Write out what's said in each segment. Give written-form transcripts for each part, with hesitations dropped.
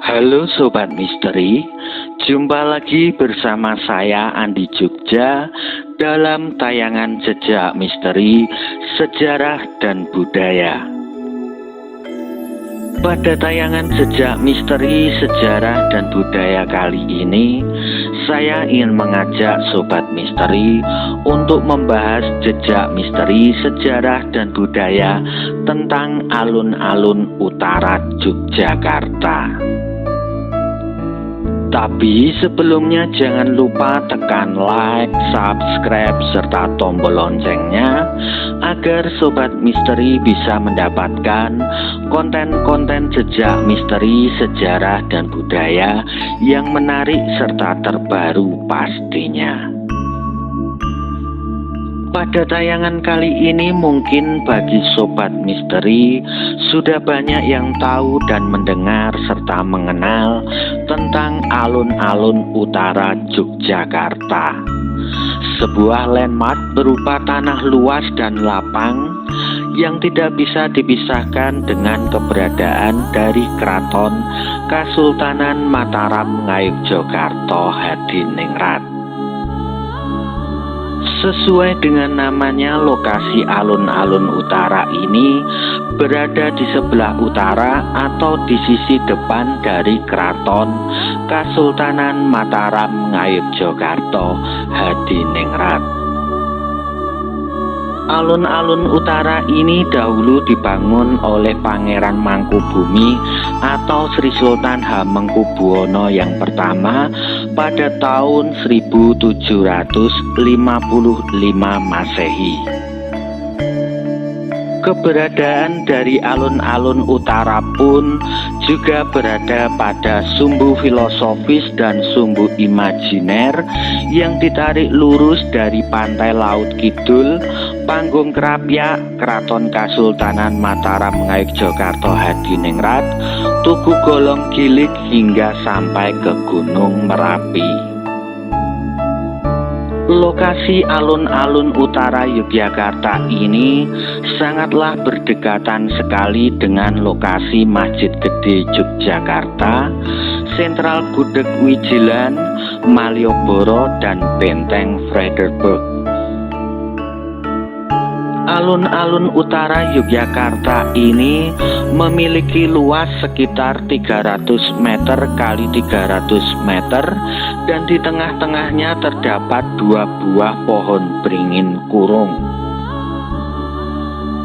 Halo Sobat Misteri, jumpa lagi bersama saya Andi Jogja dalam tayangan Jejak Misteri, Sejarah dan Budaya. Pada tayangan Jejak Misteri, Sejarah dan Budaya kali ini, saya ingin mengajak Sobat Misteri untuk membahas jejak misteri, sejarah dan budaya tentang alun-alun utara Yogyakarta. Tapi sebelumnya jangan lupa tekan like, subscribe, serta tombol loncengnya agar Sobat Misteri bisa mendapatkan konten-konten jejak misteri, sejarah, dan budaya yang menarik serta terbaru pastinya. Pada tayangan kali ini mungkin bagi Sobat Misteri sudah banyak yang tahu dan mendengar serta mengenal tentang alun-alun utara Yogyakarta. Sebuah landmark berupa tanah luas dan lapang yang tidak bisa dipisahkan dengan keberadaan dari Keraton Kasultanan Mataram Ngayogyakarta Hadiningrat. Sesuai dengan namanya, lokasi alun-alun utara ini berada di sebelah utara atau di sisi depan dari Keraton Kasultanan Mataram Ngayogyakarta Hadiningrat. Alun-alun utara ini dahulu dibangun oleh Pangeran Mangkubumi atau Sri Sultan Hamengkubuwono yang pertama pada tahun 1755 Masehi. Keberadaan dari alun-alun utara pun juga berada pada sumbu filosofis dan sumbu imajiner yang ditarik lurus dari pantai Laut Kidul, Panggung Krapyak, Keraton Kasultanan Mataram Ngayogyakarta Hadiningrat, Tugu Golong Gilig hingga sampai ke Gunung Merapi. Lokasi alun-alun utara Yogyakarta ini sangatlah berdekatan sekali dengan lokasi Masjid Gede Yogyakarta, Sentral Gudeg Wijilan, Malioboro, dan Benteng Frederberg. Alun-alun utara Yogyakarta ini memiliki luas sekitar 300 meter kali 300 meter dan di tengah-tengahnya terdapat 2 buah pohon beringin kurung.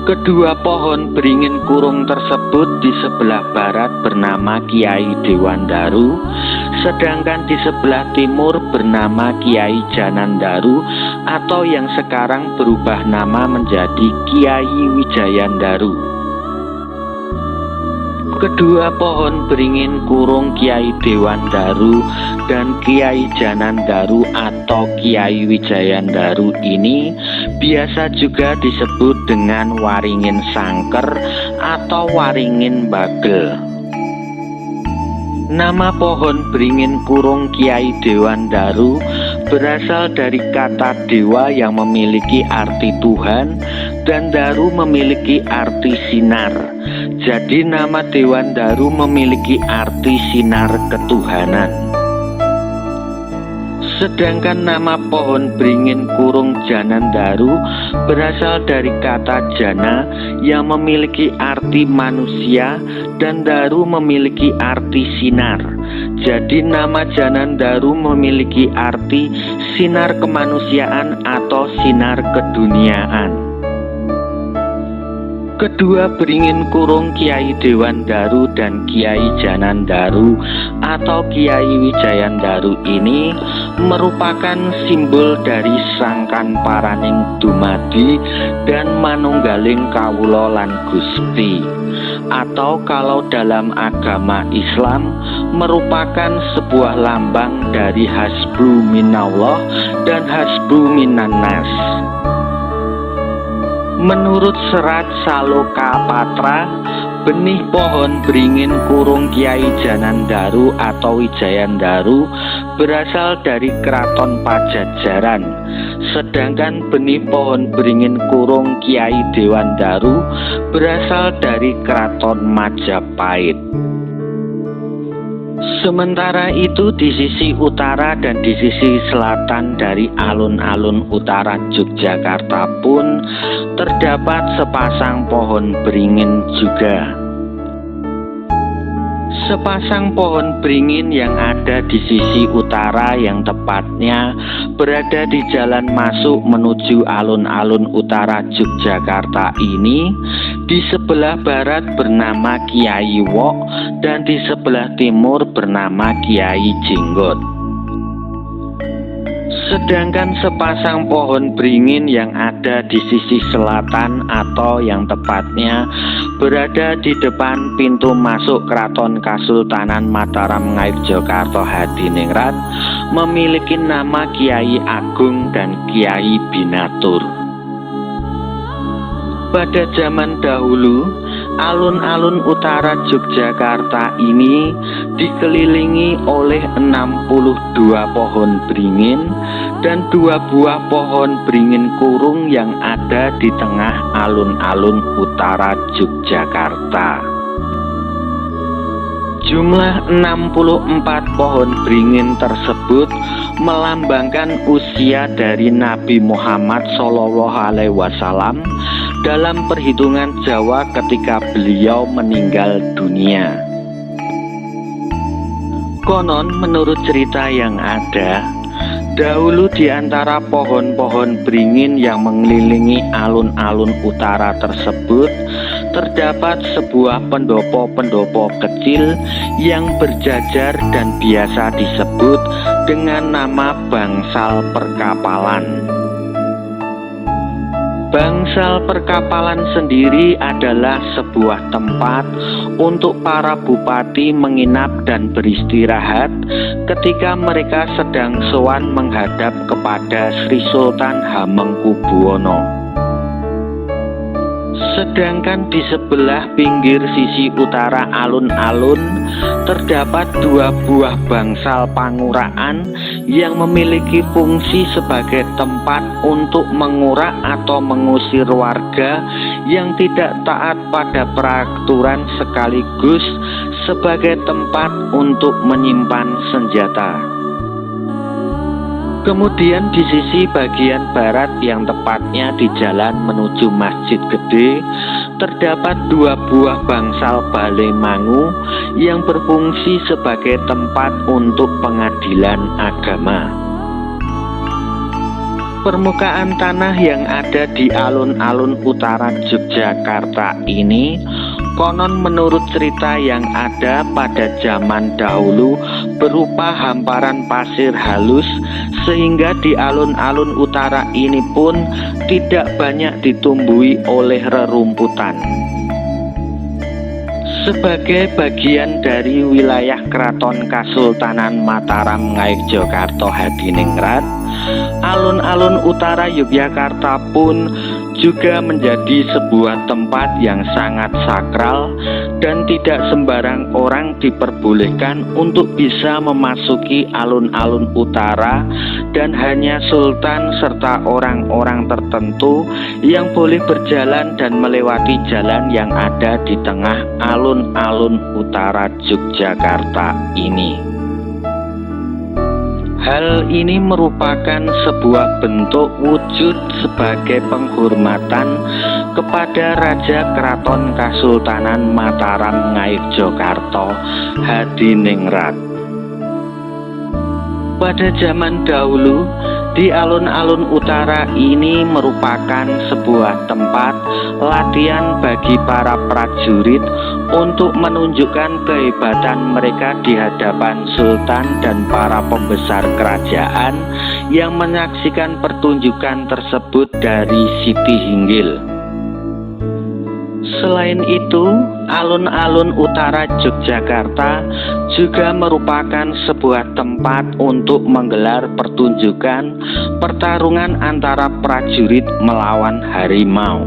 Kedua pohon beringin kurung tersebut di sebelah barat bernama Kiai Dewandaru, sedangkan di sebelah timur bernama Kiai Janandaru atau yang sekarang berubah nama menjadi Kiai Wijayandaru. Kedua pohon beringin kurung Kiai Dewandaru dan Kiai Janandaru atau Kiai Wijayandaru ini biasa juga disebut dengan waringin sangker atau waringin bagel. Nama pohon beringin kurung Kiai Dewandaru berasal dari kata dewa yang memiliki arti Tuhan dan daru memiliki arti sinar. Jadi nama Dewandaru memiliki arti sinar ketuhanan. Sedangkan nama pohon beringin kurung Janandaru berasal dari kata jana yang memiliki arti manusia dan daru memiliki arti sinar. Jadi nama Janandaru memiliki arti sinar kemanusiaan atau sinar keduniaan. Kedua beringin kurung Kiai Dewandaru dan Kiai Janandaru atau Kiai Wijayandaru ini merupakan simbol dari sangkan paraning dumadi dan manunggaling kawula lan Gusti, atau kalau dalam agama Islam merupakan sebuah lambang dari hasbu minallah dan hasbu minannas. Menurut serat Saloka Patra, Benih pohon beringin kurung Kiai Janandaru atau Wijayandaru berasal dari Keraton Pajajaran, sedangkan benih pohon beringin kurung Kiai Dewandaru berasal dari Keraton Majapahit. Sementara itu di sisi utara dan di sisi selatan dari alun-alun utara Yogyakarta pun terdapat sepasang pohon beringin juga. Sepasang pohon beringin yang ada di sisi utara yang tepatnya berada di jalan masuk menuju alun-alun utara Yogyakarta ini, di sebelah barat bernama Kiai Wok dan di sebelah timur bernama Kiai Jenggot. Sedangkan sepasang pohon beringin yang ada di sisi selatan atau yang tepatnya berada di depan pintu masuk Keraton Kasultanan Mataram Ngayogyakarta Hadiningrat memiliki nama Kiai Agung dan Kiai Binatur. Pada zaman dahulu, alun-alun utara Yogyakarta ini dikelilingi oleh 62 pohon beringin dan 2 buah pohon beringin kurung yang ada di tengah alun-alun utara Yogyakarta. Jumlah 64 pohon beringin tersebut melambangkan usia dari Nabi Muhammad SAW dalam perhitungan Jawa ketika beliau meninggal dunia. Konon menurut cerita yang ada, dahulu di antara pohon-pohon beringin yang mengelilingi alun-alun utara tersebut terdapat sebuah pendopo-pendopo kecil yang berjajar dan biasa disebut dengan nama bangsal perkapalan. Bangsal perkapalan sendiri adalah sebuah tempat untuk para bupati menginap dan beristirahat ketika mereka sedang sowan menghadap kepada Sri Sultan Hamengkubuwono. Sedangkan di sebelah pinggir sisi utara alun-alun terdapat 2 buah bangsal panguraan yang memiliki fungsi sebagai tempat untuk mengurak atau mengusir warga yang tidak taat pada peraturan sekaligus sebagai tempat untuk menyimpan senjata. Kemudian di sisi bagian barat yang tepatnya di jalan menuju Masjid Gede terdapat 2 buah bangsal Balai Mangu yang berfungsi sebagai tempat untuk pengadilan agama. Permukaan tanah yang ada di alun-alun utara Yogyakarta ini konon menurut cerita yang ada pada zaman dahulu berupa hamparan pasir halus, sehingga di alun-alun utara ini pun tidak banyak ditumbuhi oleh rerumputan. Sebagai bagian dari wilayah Keraton Kasultanan Mataram Ngayogyakarta Hadiningrat, alun-alun utara Yogyakarta pun juga menjadi sebuah tempat yang sangat sakral dan tidak sembarang orang diperbolehkan untuk bisa memasuki alun-alun utara, dan hanya sultan serta orang-orang tertentu yang boleh berjalan dan melewati jalan yang ada di tengah alun-alun utara Yogyakarta ini. Hal ini merupakan sebuah bentuk wujud sebagai penghormatan kepada Raja Keraton Kasultanan Mataram Ngayogyakarta Hadiningrat. Pada zaman dahulu, di alun-alun utara ini merupakan sebuah tempat latihan bagi para prajurit untuk menunjukkan kehebatan mereka di hadapan sultan dan para pembesar kerajaan yang menyaksikan pertunjukan tersebut dari Siti Hinggil. Selain itu, alun-alun utara Yogyakarta juga merupakan sebuah tempat untuk menggelar pertunjukan pertarungan antara prajurit melawan harimau.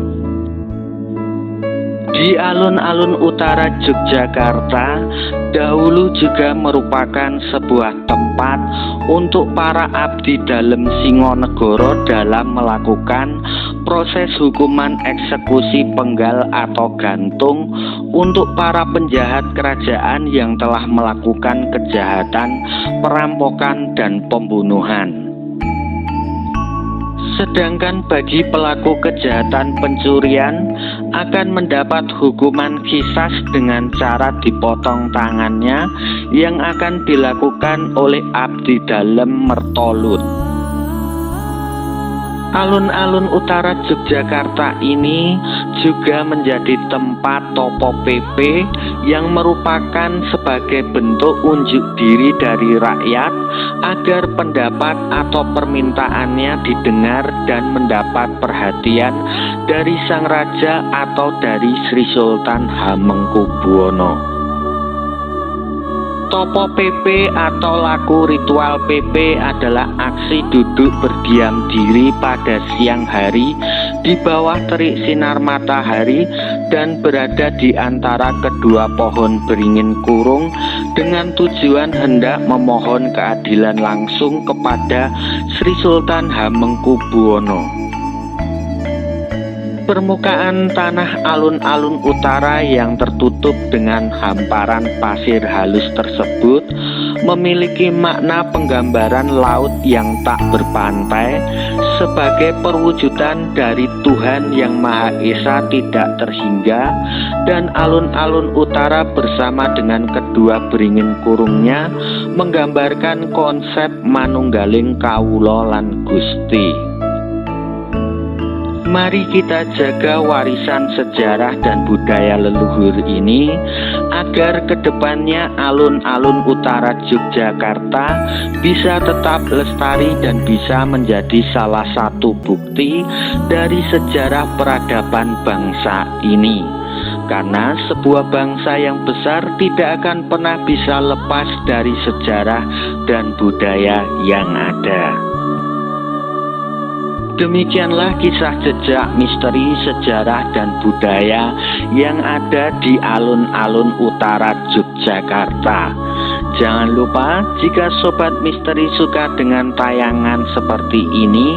Di alun-alun utara Yogyakarta, dahulu juga merupakan sebuah tempat untuk para abdi dalem Singonegoro dalam melakukan proses hukuman eksekusi penggal atau gantung untuk para penjahat kerajaan yang telah melakukan kejahatan, perampokan, dan pembunuhan. Sedangkan bagi pelaku kejahatan pencurian akan mendapat hukuman qisas dengan cara dipotong tangannya yang akan dilakukan oleh abdi dalem Mertolut. Alun-alun utara Yogyakarta ini juga menjadi tempat Topo PP yang merupakan sebagai bentuk unjuk diri dari rakyat agar pendapat atau permintaannya didengar dan mendapat perhatian dari sang raja atau dari Sri Sultan Hamengkubuwono. Topo PP atau laku ritual PP adalah aksi duduk berdiam diri pada siang hari di bawah terik sinar matahari dan berada di antara kedua pohon beringin kurung dengan tujuan hendak memohon keadilan langsung kepada Sri Sultan Hamengkubuwono. Permukaan tanah alun-alun utara yang tertutup dengan hamparan pasir halus tersebut memiliki makna penggambaran laut yang tak berpantai sebagai perwujudan dari Tuhan yang Maha Esa tidak terhingga, dan alun-alun utara bersama dengan kedua beringin kurungnya menggambarkan konsep manunggaling kawula lan Gusti. Mari kita jaga warisan sejarah dan budaya leluhur ini agar kedepannya alun-alun utara Yogyakarta bisa tetap lestari dan bisa menjadi salah satu bukti dari sejarah peradaban bangsa ini. Karena sebuah bangsa yang besar tidak akan pernah bisa lepas dari sejarah dan budaya yang ada. Demikianlah kisah jejak misteri sejarah dan budaya yang ada di alun-alun utara Yogyakarta. Jangan lupa, jika Sobat Misteri suka dengan tayangan seperti ini,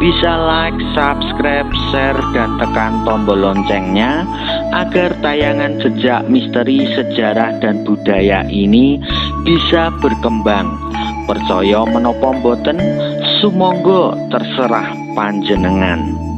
bisa like, subscribe, share, dan tekan tombol loncengnya agar tayangan jejak misteri sejarah dan budaya ini bisa berkembang. Percaya menapa mboten, sumangga terserah panjenengan.